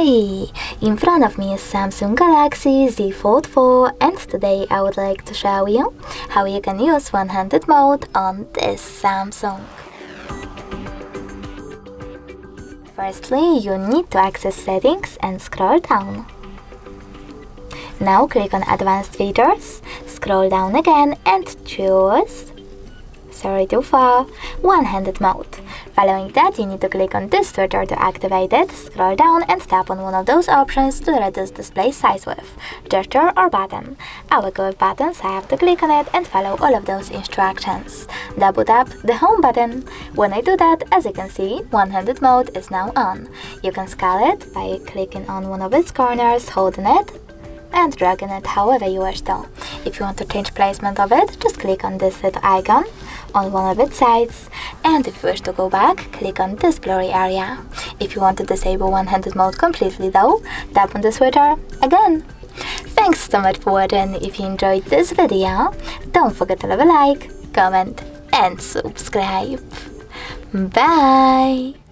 Hey! In front of me is Samsung Galaxy Z Fold 4 and today I would like to show you how you can use one-handed mode on this Samsung. Firstly, you need to access settings and scroll down. Now click on advanced features, scroll down again and choose, sorry too far, one-handed mode. Following that, you need to click on this switcher to activate it, scroll down and tap on one of those options to reduce display size with gesture or button. I will go with button, so I have to click on it and follow all of those instructions. Double tap the home button. When I do that, as you can see, one-handed mode is now on. You can scale it by clicking on one of its corners, holding it and dragging it however you wish to. If you want to change placement of it, just click on this little icon on one of its sides, and if you wish to go back, click on this blurry area. If you want to disable one-handed mode completely though, tap on the switcher again. Thanks so much for watching. If you enjoyed this video, don't forget to leave a like, comment and subscribe. Bye!